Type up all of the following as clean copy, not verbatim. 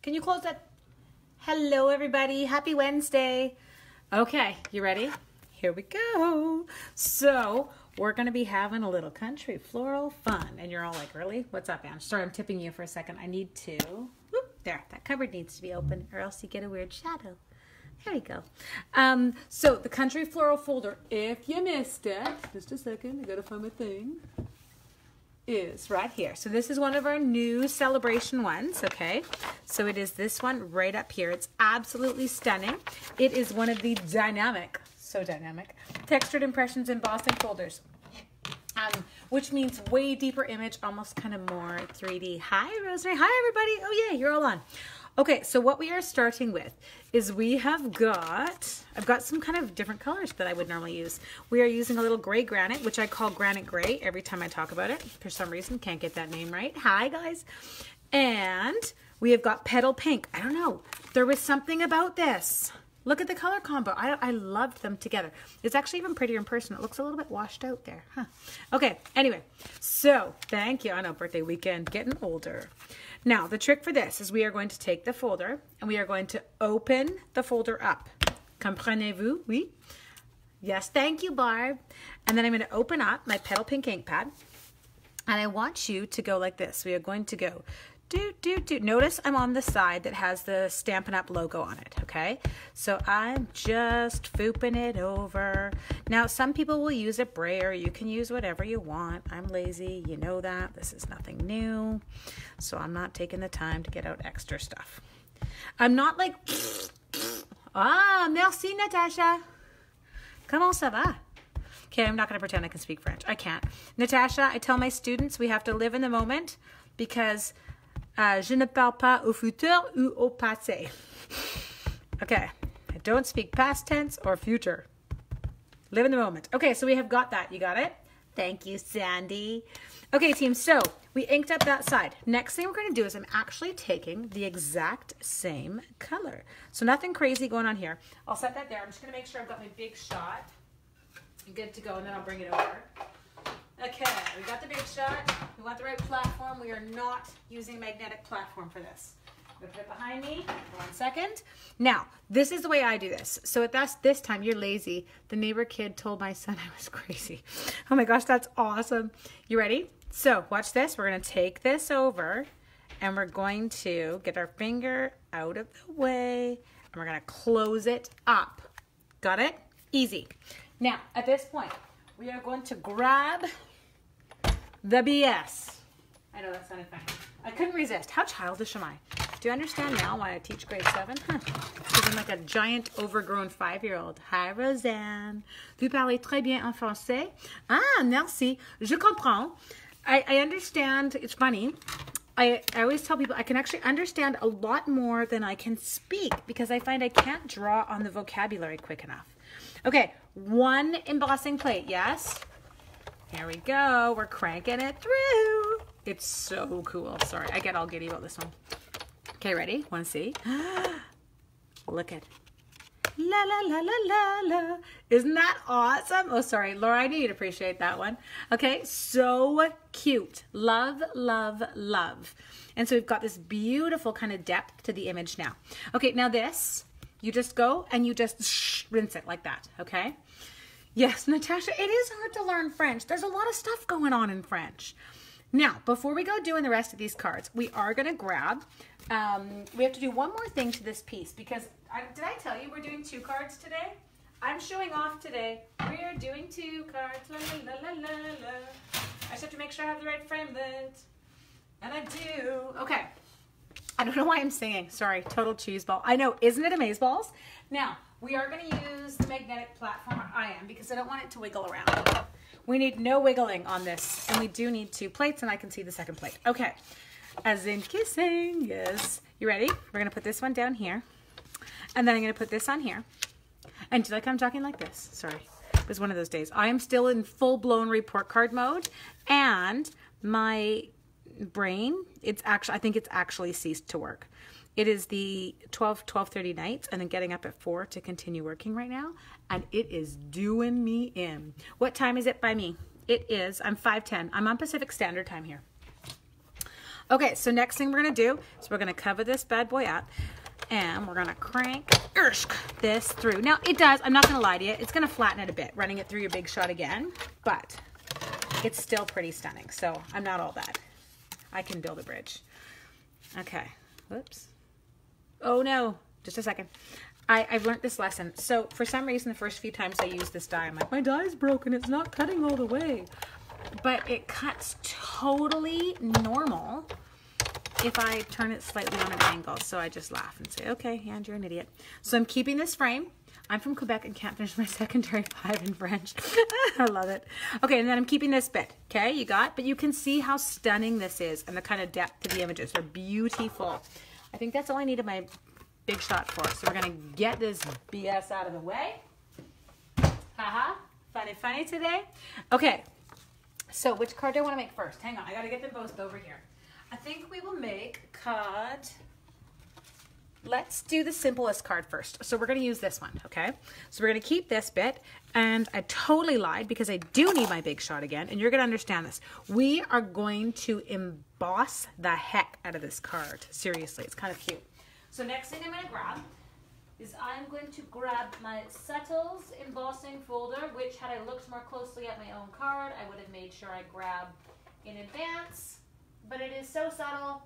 Can you close that? Hello, everybody. Happy Wednesday. Okay, you ready? Here we go. So we're going to be having a little country floral fun. And you're all like, really? What's up, Anne? Sorry, I'm tipping you for a second. I need to, whoop, there, that cupboard needs to be open or else you get a weird shadow. There we go. So the country floral folder, if you missed it, just a second, I got to find my thing, is right here. So this is one of our new celebration ones, okay? So it is this one right up here. It's absolutely stunning. It is one of the dynamic, so dynamic, textured impressions embossing folders, which means way deeper image, almost kind of more 3D. Hi, Rosemary. Hi, everybody. Oh, yeah, you're all on. Okay, so what we are starting with is I've got some kind of different colors that I would normally use. We are using a little gray granite, which I call granite gray every time I talk about it. For some reason, can't get that name right. Hi, guys. And we have got petal pink. I don't know. There was something about this. Look at the color combo. I loved them together. It's actually even prettier in person. It looks a little bit washed out there. Huh. Okay, anyway. So, thank you. I know, birthday weekend, getting older. Now, the trick for this is we are going to take the folder and we are going to open the folder up. Comprenez-vous? Oui? Yes, thank you, Barb. And then I'm going to open up my petal pink ink pad. And I want you to go like this. We are going to go do. Notice I'm on the side that has the Stampin' Up! Logo on it, okay? So I'm just fooping it over. Now, some people will use a brayer. You can use whatever you want. I'm lazy. You know that. This is nothing new. So I'm not taking the time to get out extra stuff. I'm not like, merci, Natasha. Comment ça va? Okay, I'm not going to pretend I can speak French. I can't. Natasha, I tell my students we have to live in the moment because je ne parle pas au futur ou au passé. Okay, I don't speak past tense or future. Live in the moment. Okay, so we have got that. You got it? Thank you, Sandy. Okay, team, so we inked up that side. Next thing we're going to do is I'm actually taking the exact same color. So nothing crazy going on here. I'll set that there. I'm just going to make sure I've got my big shot. Good to go, and then I'll bring it over. Okay, we got the big shot. We want the right platform. We are not using a magnetic platform for this. I'm going to put it behind me. 1 second. Now, this is the way I do this. So at this time, you're lazy. The neighbor kid told my son I was crazy. Oh my gosh, that's awesome. You ready? So watch this. We're going to take this over, and we're going to get our finger out of the way, and we're going to close it up. Got it? Easy. Now, at this point, we are going to grab the BS. I know that sounded funny. I couldn't resist. How childish am I? Do you understand now why I teach grade 7? Huh. Because I'm like a giant, overgrown 5-year-old. Hi, Roseanne. Vous parlez très bien en français? Ah, merci. Je comprends. I understand. It's funny. I always tell people I can actually understand a lot more than I can speak because I find I can't draw on the vocabulary quick enough. Okay, 1 embossing plate, yes? Here we go. We're cranking it through. It's so cool. Sorry, I get all giddy about this one. Okay, ready? Want to see? Look at la la la la la la. Isn't that awesome? Oh, sorry, Laura, I knew you'd appreciate that one. Okay, so cute. Love, love, love. And so we've got this beautiful kind of depth to the image now. Okay, now this, you just go and you just rinse it like that, okay? Yes, Natasha, it is hard to learn French. There's a lot of stuff going on in French. Now, before we go doing the rest of these cards, we are going to grab, we have to do one more thing to this piece because, did I tell you we're doing 2 cards today? I'm showing off today. We're doing 2 cards, la la la la la. I just have to make sure I have the right framelit. And I do. Okay. I don't know why I'm singing. Sorry, total cheese ball. I know, isn't it amazeballs? Now, we are going to use the magnetic platform, I am, because I don't want it to wiggle around. We need no wiggling on this, and we do need 2 plates, and I can see the second plate. Okay, as in kissing, yes. You ready? We're going to put this one down here, and then I'm going to put this on here. And do you like how I'm talking like this? Sorry, it was one of those days. I am still in full-blown report card mode, and my brain, I think it's actually ceased to work. It is the 12:30 nights and then getting up at 4 to continue working right now. And it is doing me in. What time is it by me? It is, I'm 5:10. I'm on Pacific Standard Time here. Okay, so next thing we're gonna do is we're gonna cover this bad boy up and we're gonna crank this through. Now it does, I'm not gonna lie to you, it's gonna flatten it a bit, running it through your Big Shot again, but it's still pretty stunning, so I'm not all bad. I can build a bridge. Okay, whoops. Oh no, just a second. I've learned this lesson. So for some reason, the first few times I used this die, I'm like, my die's broken, it's not cutting all the way. But it cuts totally normal if I turn it slightly on an angle. So I just laugh and say, okay, and you're an idiot. So I'm keeping this frame. I'm from Quebec and can't finish my secondary 5 in French. I love it. Okay, and then I'm keeping this bit. Okay, you got? But you can see how stunning this is and the kind of depth to the images. They're beautiful. I think that's all I needed my Big Shot for. So we're gonna get this BS out of the way. Haha, funny today. Okay, so which card do I wanna make first? Hang on, I gotta get them both over here. I think we will make card, let's do the simplest card first. So we're gonna use this one, okay? So we're gonna keep this bit, and I totally lied because I do need my Big Shot again, and you're gonna understand this. We are going to emboss the heck out of this card. Seriously, it's kind of cute. So next thing I'm gonna grab is I'm going to grab my Settles embossing folder, which had I looked more closely at my own card, I would have made sure I grabbed in advance, but it is so subtle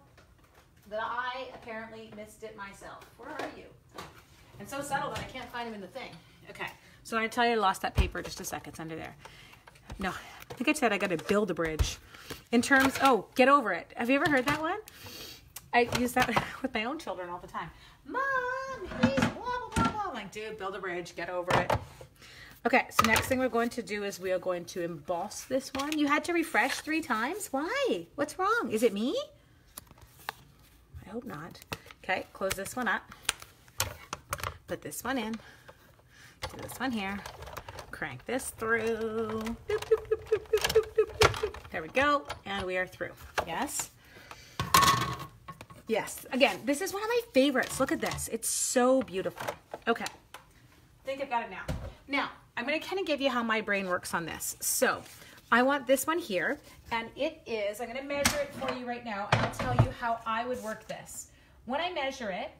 that I apparently missed it myself. Where are you? And so subtle that I can't find them in the thing. Okay, so I tell you I lost that paper, just a second, it's under there. No, I think I said I gotta build a bridge. In terms, oh, get over it. Have you ever heard that one? I use that with my own children all the time. Mom, he's blah, blah, blah, blah. I'm like, dude, build a bridge, get over it. Okay, so next thing we're going to do is we are going to emboss this one. You had to refresh 3 times? Why? What's wrong? Is it me? I hope not. Okay, close this one up. Put this one in. Do this one here. Crank this through. Doop, doop, doop, doop, doop, doop, doop, doop. There we go. And we are through. Yes? Yes. Again, this is one of my favorites. Look at this. It's so beautiful. Okay. I think I've got it now. Now, I'm going to kind of give you how my brain works on this. So, I want this one here, and it is, I'm going to measure it for you right now, and I'll tell you how I would work this. When I measure it,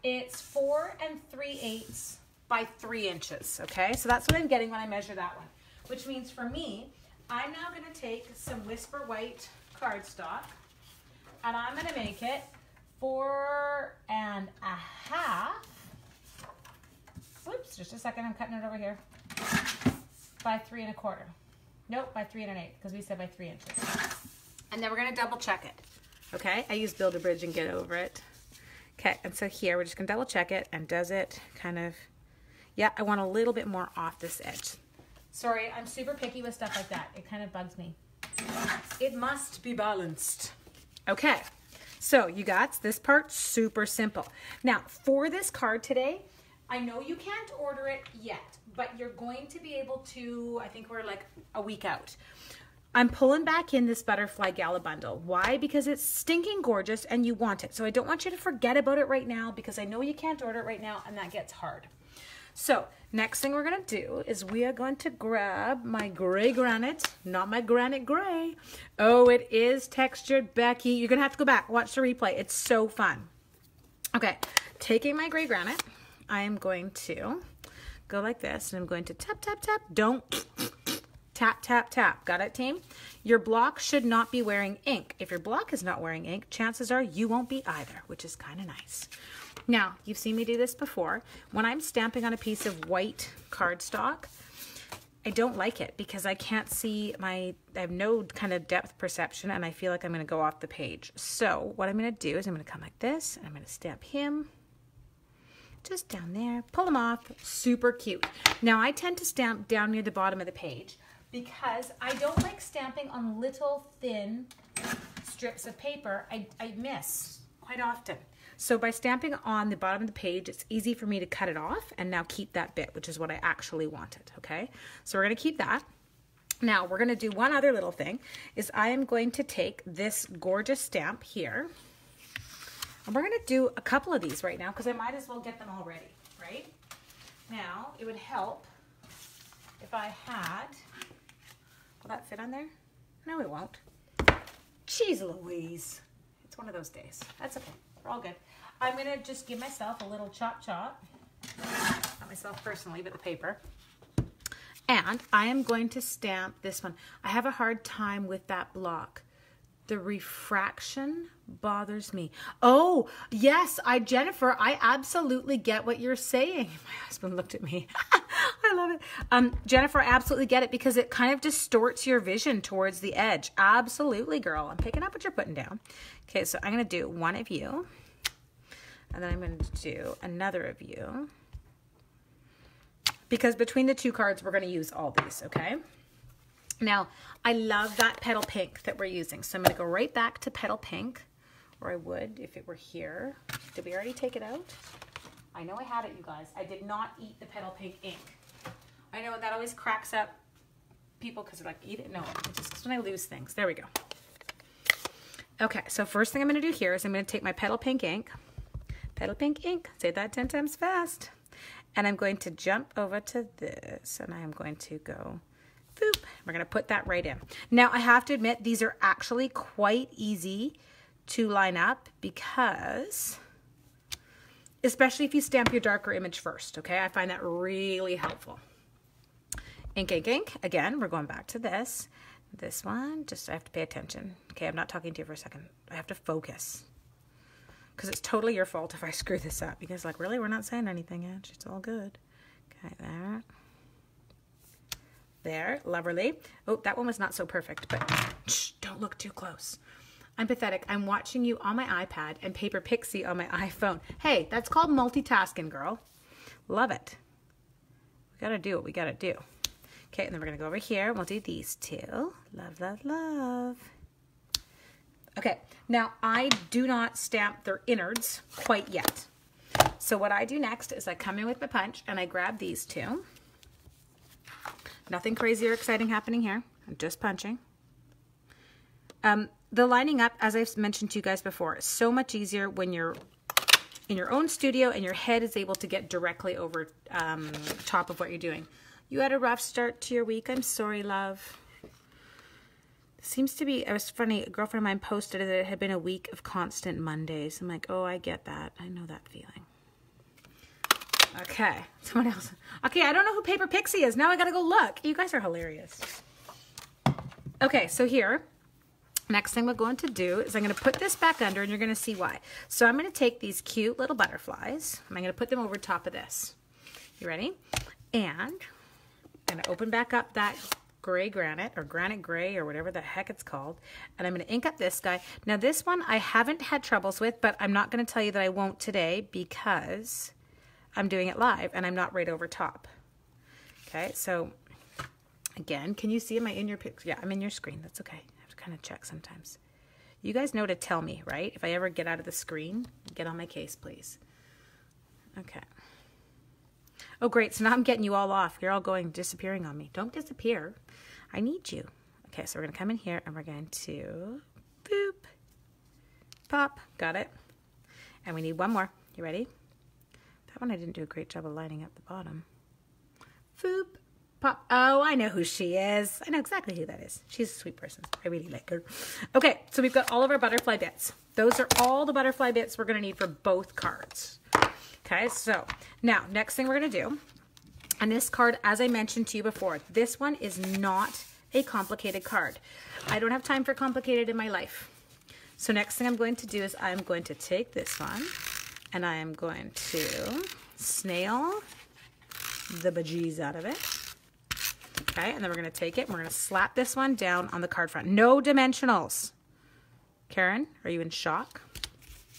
it's 4 3/8 by 3 inches, okay? So that's what I'm getting when I measure that one, which means for me, I'm now going to take some Whisper White cardstock, and I'm going to make it 4 1/2. Whoops, just a second, I'm cutting it over here. By 3 1/4. Nope, by 3 1/8, because we said by 3 inches. And then we're gonna double check it. Okay, I use Build a Bridge and Get Over It. Okay, and so here we're just gonna double check it, and does it kind of, yeah, I want a little bit more off this edge. Sorry, I'm super picky with stuff like that. It kind of bugs me. It must be balanced. Okay, so you got this part, super simple. Now, for this card today, I know you can't order it yet, but you're going to be able to, I think we're like a week out. I'm pulling back in this Butterfly Gala bundle. Why? Because it's stinking gorgeous and you want it. So I don't want you to forget about it right now because I know you can't order it right now and that gets hard. So next thing we're gonna do is we are going to grab my gray granite, not my granite gray. Oh, it is textured, Becky. You're gonna have to go back, watch the replay. It's so fun. Okay, taking my gray granite, I am going to go like this, and I'm going to tap, tap, tap. Don't tap, tap, tap. Got it, team? Your block should not be wearing ink. If your block is not wearing ink, chances are you won't be either, which is kind of nice. Now, you've seen me do this before. When I'm stamping on a piece of white cardstock, I don't like it because I can't see I have no kind of depth perception, and I feel like I'm going to go off the page. So what I'm going to do is I'm going to come like this, and I'm going to stamp him just down there, pull them off, super cute. Now I tend to stamp down near the bottom of the page because I don't like stamping on little thin strips of paper. I miss quite often. So by stamping on the bottom of the page, it's easy for me to cut it off and now keep that bit, which is what I actually wanted, okay? So we're gonna keep that. Now we're gonna do one other little thing, is I am going to take this gorgeous stamp here, and we're gonna do a couple of these right now because I might as well get them all ready, right? Now, it would help if I had, will that fit on there? No, it won't. Jeez Louise. one of those days. That's okay. We're all good. I'm going to just give myself a little chop. Not myself personally, but the paper. And I am going to stamp this one. I have a hard time with that block. The refraction bothers me. Oh, yes, Jennifer, I absolutely get what you're saying. My husband looked at me. I love it. Jennifer, I absolutely get it because it kind of distorts your vision towards the edge. Absolutely, girl. I'm picking up what you're putting down. Okay, so I'm going to do one of you. And then I'm going to do another of you. Because between the two cards, we're going to use all these, okay? Now, I love that petal pink that we're using. So I'm going to go right back to petal pink, or I would if it were here. Did we already take it out? I know I had it, you guys. I did not eat the petal pink ink. I know that always cracks up people because they're like, eat it? No, it's just when I lose things. There we go. Okay, so first thing I'm going to do here is I'm going to take my petal pink ink. Petal pink ink. Say that 10 times fast. And I'm going to jump over to this, and I am going to go... boop. We're going to put that right in. Now, I have to admit, these are actually quite easy to line up because, especially if you stamp your darker image first, okay? I find that really helpful. Ink, ink, ink. Again, we're going back to this. This one, just I have to pay attention. Okay, I'm not talking to you for a second. I have to focus. Because it's totally your fault if I screw this up. Because, like, really, we're not saying anything yet. It's all good. Okay, there. There, lovely. Oh, that one was not so perfect, but shh, don't look too close. I'm pathetic. I'm watching you on my iPad and Paper Pixie on my iPhone. Hey, that's called multitasking, girl. Love it. We gotta do what we gotta do. Okay, and then we're gonna go over here and we'll do these two. Love, love, love. Okay, now I do not stamp their innards quite yet. So what I do next is I come in with my punch and I grab these two. Nothing crazy or exciting happening here. I'm just punching. The lining up, as I've mentioned to you guys before, is so much easier when you're in your own studio and your head is able to get directly over top of what you're doing. You had a rough start to your week. I'm sorry, love. Seems to be, it was funny, a girlfriend of mine posted that it had been a week of constant Mondays. I'm like, oh, I get that. I know that feeling. Okay, someone else. Okay, I don't know who Paper Pixie is. Now I gotta go look. You guys are hilarious. Okay, so here, next thing we're going to do is I'm gonna put this back under and you're gonna see why. So I'm gonna take these cute little butterflies and I'm gonna put them over top of this. You ready? And I'm gonna open back up that gray granite or granite gray or whatever the heck it's called. And I'm gonna ink up this guy. Now this one I haven't had troubles with, but I'm not gonna tell you that I won't today because I'm doing it live and I'm not right over top. Okay, so again, can you see, am I in your picture? Yeah, I'm in your screen. That's okay. I have to kind of check sometimes. You guys know to tell me, right? If I ever get out of the screen, get on my case, please. Okay. Oh, great. So now I'm getting you all off. You're all going, disappearing on me. Don't disappear. I need you. Okay, so we're going to come in here and we're going to boop, pop. Got it. And we need one more. You ready? That one I didn't do a great job of lining up the bottom. Boop, pop. Oh, I know who she is. I know exactly who that is. She's a sweet person. I really like her. Okay, so we've got all of our butterfly bits. Those are all the butterfly bits we're going to need for both cards. Okay, so now next thing we're going to do, and this card, as I mentioned to you before, this one is not a complicated card. I don't have time for complicated in my life. So next thing I'm going to do is I'm going to take this one and I am going to snail the bejeez out of it. Okay, and then we're going to take it and we're going to slap this one down on the card front. No dimensionals. Karen, are you in shock?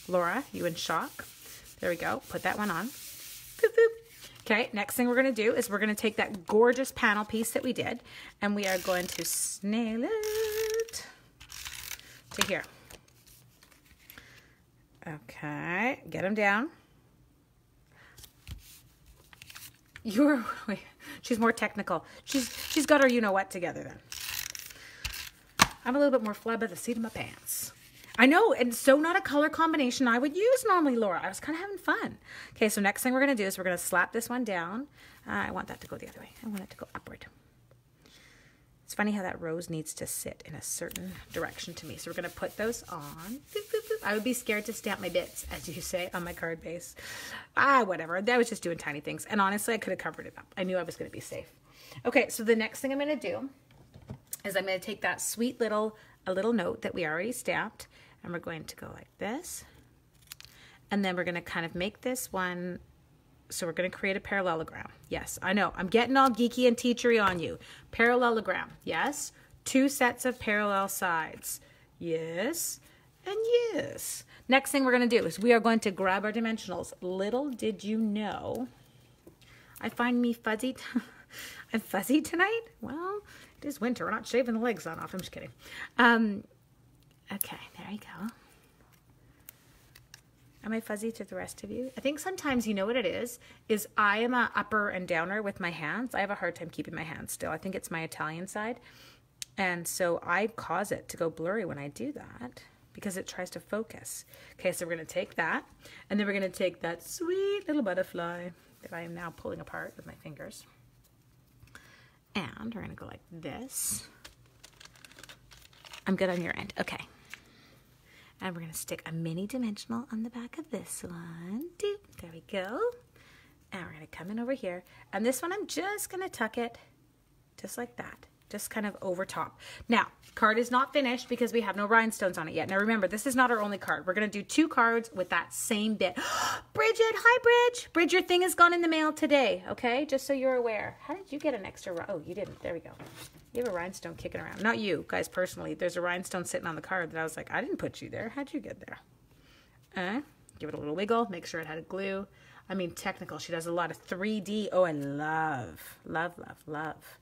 Laura, you in shock? There we go. Put that one on. Boop, boop. Okay, next thing we're going to do is we're going to take that gorgeous panel piece that we did and we are going to snail it to here. Okay, get them down. Wait, she's more technical. She's got her you-know-what together then. I'm a little bit more flab by the seat of my pants. I know, and so not a color combination I would use normally, Laura. I was kind of having fun. Okay, so next thing we're going to do is we're going to slap this one down. I want that to go the other way. I want it to go upward. It's funny how that rose needs to sit in a certain direction to me. So we're going to put those on. Boop, boop, boop. I would be scared to stamp my bits, as you say, on my card base. Whatever. I was just doing tiny things. And honestly, I could have covered it up. I knew I was going to be safe. Okay, so the next thing I'm going to do is I'm going to take that sweet little note that we already stamped, and we're going to go like this. And then we're going to kind of make this one. So we're going to create a parallelogram. Yes, I know. I'm getting all geeky and teachery on you. Parallelogram. Yes. 2 sets of parallel sides. Yes. And yes. Next thing we're going to do is we are going to grab our dimensionals. Little did you know, I find me fuzzy. I'm fuzzy tonight. Well, it is winter. We're not shaving the legs on off. I'm just kidding. Okay, there you go. Am I fuzzy to the rest of you? I think sometimes, you know what it is I am a upper and downer with my hands. I have a hard time keeping my hands still. I think it's my Italian side. And so I cause it to go blurry when I do that because it tries to focus. Okay, so we're going to take that, and then we're going to take that sweet little butterfly that I am now pulling apart with my fingers. And we're going to go like this. I'm good on your end. Okay. And we're going to stick a mini dimensional on the back of this one. Doop. There we go. And we're going to come in over here. And this one, I'm just going to tuck it just like that. Just kind of over top. Now, card is not finished because we have no rhinestones on it yet. Now, remember, this is not our only card. We're going to do 2 cards with that same bit. Bridget, hi, Bridge. Bridge, your thing has gone in the mail today, okay? Just so you're aware. How did you get an extra? Oh, you didn't. There we go. You have a rhinestone kicking around. Not you, guys, personally. There's a rhinestone sitting on the card that I was like, I didn't put you there. How'd you get there? Give it a little wiggle. Make sure it had a glue. I mean, technical. She does a lot of 3D. Oh, I love, love, love, love.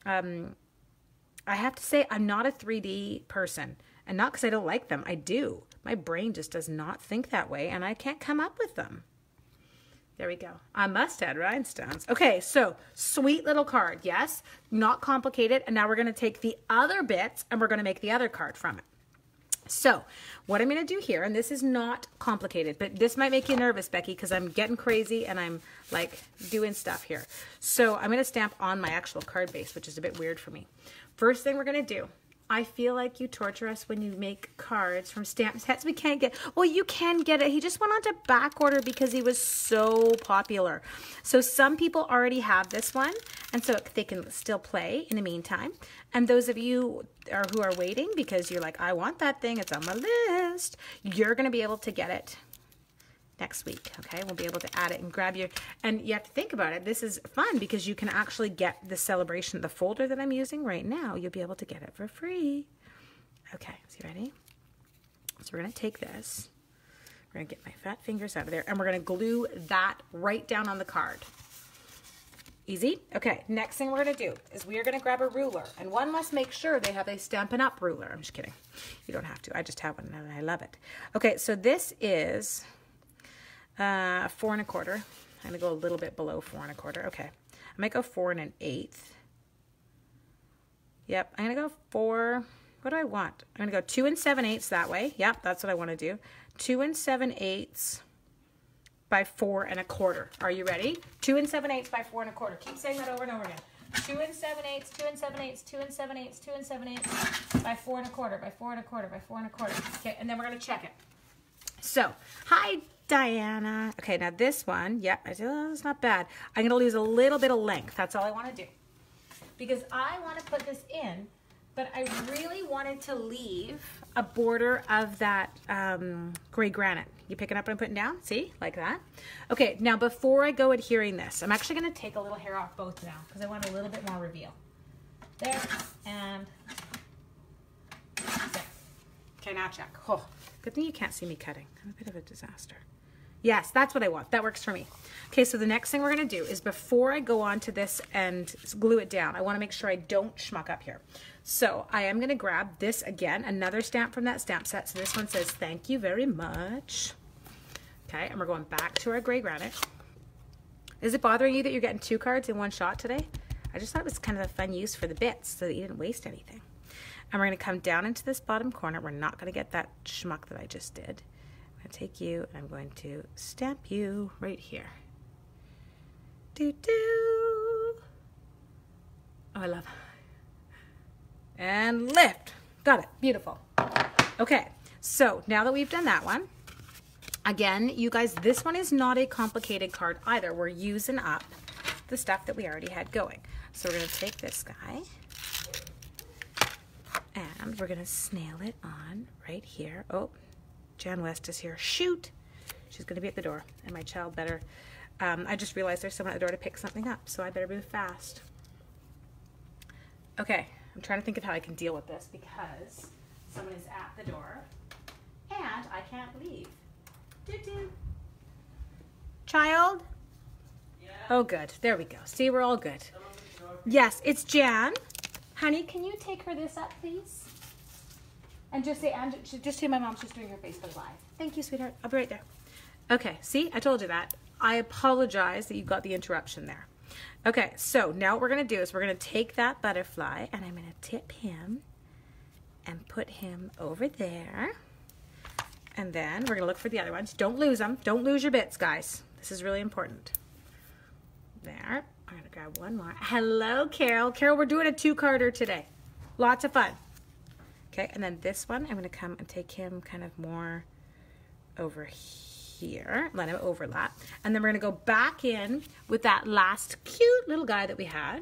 I have to say, I'm not a 3D person. And not because I don't like them. I do. My brain just does not think that way, and I can't come up with them. There we go. I must add rhinestones. Okay, so sweet little card, yes? Not complicated. And now we're going to take the other bits and we're going to make the other card from it. So what I'm going to do here, and this is not complicated, but this might make you nervous, Becky, because I'm getting crazy and I'm like doing stuff here. So I'm going to stamp on my actual card base, which is a bit weird for me. First thing we're going to do, I feel like you torture us when you make cards from stamp sets we can't get. Well, you can get it. He just went on to back order because he was so popular. So some people already have this one, and so they can still play in the meantime. And those of you who are waiting because you're like, I want that thing, it's on my list, you're going to be able to get it next week, okay? We'll be able to add it and grab your, and you have to think about it. This is fun because you can actually get the celebration, the folder that I'm using right now, you'll be able to get it for free. Okay, so you ready? So we're going to take this, we're going to get my fat fingers out of there, and we're going to glue that right down on the card. Easy? Okay, next thing we're going to do is we are going to grab a ruler, and one must make sure they have a Stampin' Up! Ruler. I'm just kidding. You don't have to. I just have one and I love it. Okay, so this is 4 1/4. I'm going to go a little bit below 4 1/4. Okay. I might go 4 1/8. Yep. I'm going to go 4. What do I want? I'm going to go 2 7/8 that way. Yep. That's what I want to do. 2 7/8 by 4 1/4. Are you ready? 2 7/8 by 4 1/4. Keep saying that over and over again. 2 7/8, 2 7/8, 2 7/8, 2 7/8 by 4 1/4, by 4 1/4, by 4 1/4. Okay. And then we're going to check it. So, hi, Diana. Okay, now this one, yeah, it's not bad. I'm going to lose a little bit of length. That's all I want to do. Because I want to put this in, but I really wanted to leave a border of that gray granite. You picking up what I'm putting down? See? Like that. Okay, now before I go adhering this, I'm actually going to take a little hair off both now because I want a little bit more reveal. There, and there. Okay, now check. Oh, good thing you can't see me cutting. I'm a bit of a disaster. Yes, that's what I want. That works for me. Okay, so the next thing we're going to do is before I go on to this and glue it down, I want to make sure I don't schmuck up here. So I am going to grab this again, another stamp from that stamp set. So this one says, thank you very much. Okay, and we're going back to our gray granite. Is it bothering you that you're getting 2 cards in one shot today? I just thought it was kind of a fun use for the bits so that you didn't waste anything. And we're going to come down into this bottom corner. We're not going to get that schmuck that I just did. I'm going to take you and I'm going to stamp you right here. Doo-doo. Oh, I love and lift. Got it. Beautiful. Okay, so now that we've done that one, again, you guys, this one is not a complicated card either. We're using up the stuff that we already had going. So we're going to take this guy and we're going to snail it on right here. Oh, Jan West is here. Shoot! She's going to be at the door, and my child better... I just realized there's someone at the door to pick something up, so I better move fast. Okay, I'm trying to think of how I can deal with this because someone is at the door and I can't leave. Doo-doo. Child? Yeah. Oh, good. There we go. See, we're all good. Yes, it's Jan. Honey, can you take her this up, please? And just say my mom, she's doing her Facebook Live. Thank you, sweetheart. I'll be right there. Okay, see, I told you that. I apologize that you got the interruption there. Okay, so now what we're going to do is we're going to take that butterfly and I'm going to tip him and put him over there. And then we're going to look for the other ones. Don't lose them. Don't lose your bits, guys. This is really important. There. I'm going to grab one more. Hello, Carol. Carol, we're doing a two-carder today. Lots of fun. Okay, and then this one, I'm going to come and take him kind of more over here. Let him overlap. And then we're going to go back in with that last cute little guy that we had.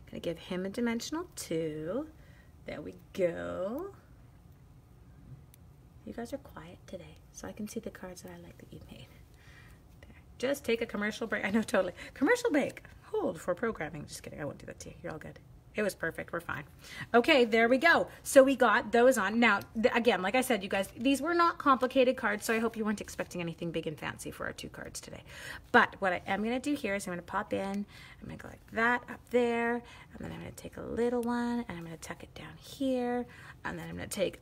Going to give him a dimensional 2. There we go. You guys are quiet today, so I can see the cards that I like that you made. There. Just take a commercial break. I know, totally. Commercial break. Hold for programming. Just kidding. I won't do that to you. You're all good. It was perfect. We're fine. Okay, there we go. So we got those on. Now, again, like I said, you guys, these were not complicated cards, so I hope you weren't expecting anything big and fancy for our 2 cards today. But what I am going to do here is I'm going to pop in. I'm going to go like that up there. And then I'm going to take a little one, and I'm going to tuck it down here. And then I'm going to take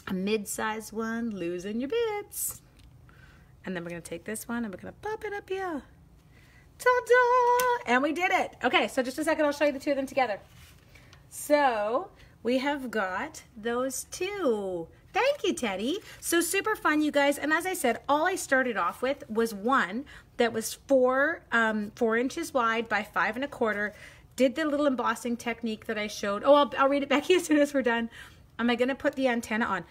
a mid-sized one, losing your bits. And then we're going to take this one, and we're going to pop it up here. Ta-da! And we did it. Okay, so just a second, I'll show you the 2 of them together. So we have got those 2. Thank you, Teddy. So super fun, you guys. And as I said, all I started off with was one that was 4 inches wide by 5 1/4. Did the little embossing technique that I showed. Oh, I'll read it back as soon as we're done. Am I going to put the antenna on?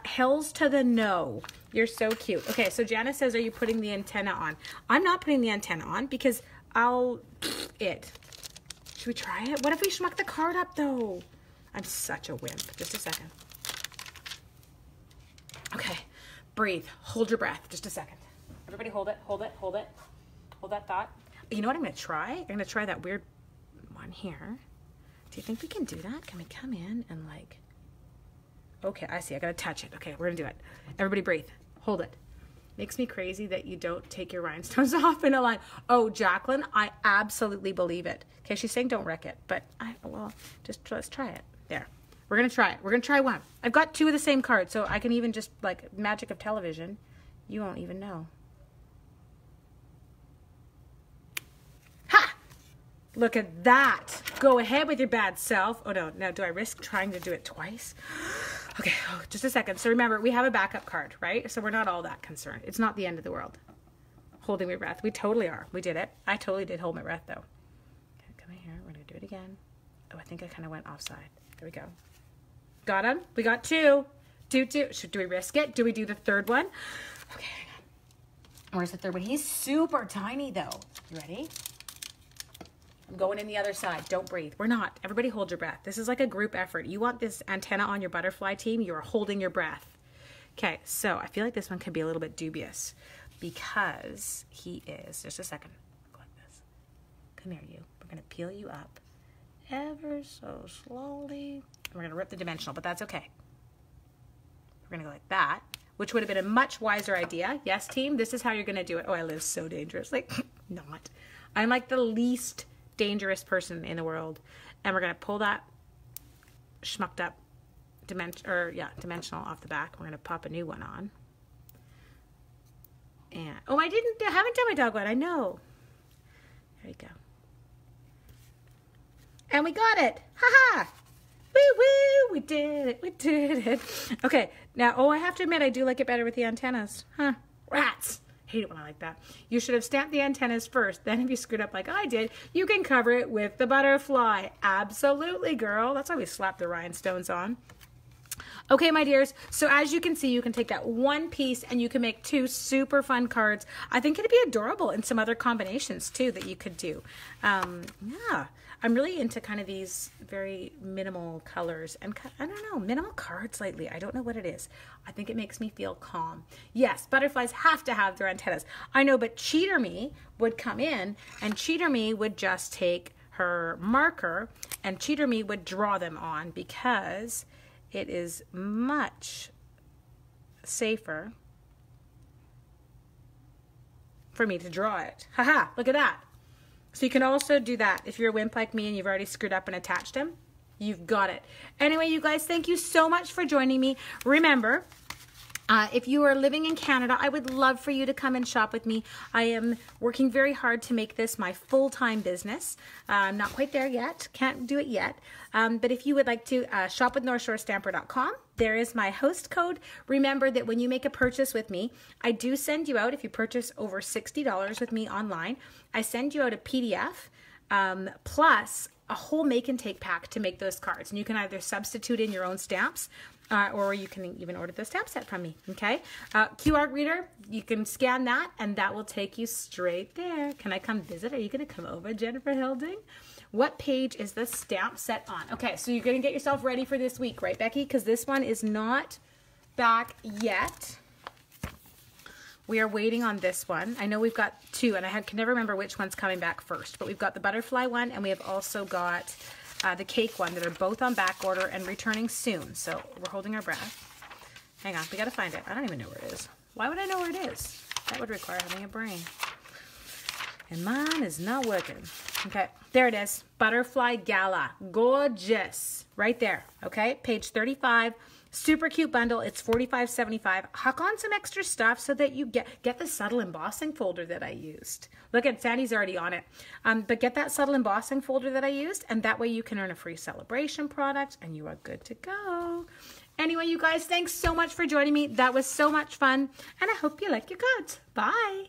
Hells to the no. You're so cute. Okay, so Janice says, are you putting the antenna on? I'm not putting the antenna on because Should we try it? What if we schmuck the card up, though? I'm such a wimp. Just a second. Okay, breathe. Hold your breath. Just a second. Everybody hold it, hold it, hold it. Hold that thought. You know what I'm going to try? I'm going to try that weird one here. Do you think we can do that? Can we come in and like... Okay, I see. I got to touch it. Okay, we're going to do it. Everybody breathe. Hold it. Makes me crazy that you don't take your rhinestones off in a line. Oh, Jacqueline, I absolutely believe it. Okay, she's saying don't wreck it. But, let's try it. There. We're going to try it. We're going to try one. I've got 2 of the same card, so I can even just, like, magic of television. You won't even know. Ha! Look at that. Go ahead with your bad self. Oh, no. Now, do I risk trying to do it twice? Okay, just a second. So remember, we have a backup card, right? So we're not all that concerned. It's not the end of the world. Holding my breath. We totally are. We did it. I totally did hold my breath, though. Okay, come in here. We're going to do it again. Oh, I think I kind of went offside. There we go. Got him. We got 2. 2. Do we risk it? Do we do the 3rd one? Okay, hang on. Where's the 3rd one? He's super tiny, though. You ready? I'm going in the other side. Don't breathe. We're not. Everybody hold your breath. This is like a group effort. You want this antenna on your butterfly team, you're holding your breath. Okay, so I feel like this one could be a little bit dubious because he is, just a second, go like this. Come here, you. We're going to peel you up ever so slowly. We're going to rip the dimensional, but that's okay. We're going to go like that, which would have been a much wiser idea. Yes, team, this is how you're going to do it. Oh, I live so dangerous. Like, not. I'm like the least dangerous person in the world. And we're going to pull that schmucked up dimensional off the back. We're going to pop a new one on. And oh, I haven't done my dog one. I know. There you go. And we got it. Ha-ha. Woo-woo. We did it. We did it. Okay. Now, I have to admit, I do like it better with the antennas. Huh. Rats. Hate it when I like that. You should have stamped the antennas first. Then if you screwed up like I did, you can cover it with the butterfly. Absolutely, girl. That's why we slap the rhinestones on. Okay, my dears, so as you can see, you can take that one piece and you can make 2 super fun cards. I think it'd be adorable in some other combinations too that you could do. Yeah, I'm really into kind of these very minimal colors and I don't know, minimal cards lately. I don't know what it is. I think it makes me feel calm. Yes, butterflies have to have their antennas. I know, but Cheater Me would come in and Cheater Me would just take her marker and Cheater Me would draw them on because it is much safer for me to draw it. Haha, look at that. So you can also do that if you're a wimp like me and you've already screwed up and attached them. You've got it. Anyway, you guys, thank you so much for joining me. Remember, if you are living in Canada, I would love for you to come and shop with me. I am working very hard to make this my full-time business. I'm not quite there yet. Can't do it yet. But if you would like to, shopwithnorthshorestamper.com. There is my host code. Remember that when you make a purchase with me, I do send you out, if you purchase over $60 with me online, I send you out a PDF plus a whole make and take pack to make those cards. And you can either substitute in your own stamps or you can even order the stamp set from me, okay? QR reader, you can scan that and that will take you straight there. Can I come visit? Are you gonna come over, Jennifer Hilding? What page is the stamp set on? Okay, so you're gonna get yourself ready for this week, right, Becky? Because this one is not back yet. We are waiting on this one. I know we've got 2 and I can never remember which one's coming back first, but we've got the butterfly one and we have also got the cake one that are both on back order and returning soon. So we're holding our breath. Hang on, we gotta find it. I don't even know where it is. Why would I know where it is? That would require having a brain. And mine is not working. Okay, there it is. Butterfly Gala. Gorgeous. Right there, okay? Page 35. Super cute bundle. It's $45.75. Huck on some extra stuff so that you get the subtle embossing folder that I used. Look at Sandy's already on it. But get that subtle embossing folder that I used, and that way you can earn a free celebration product, and you are good to go. Anyway, you guys, thanks so much for joining me. That was so much fun, and I hope you like your cards. Bye.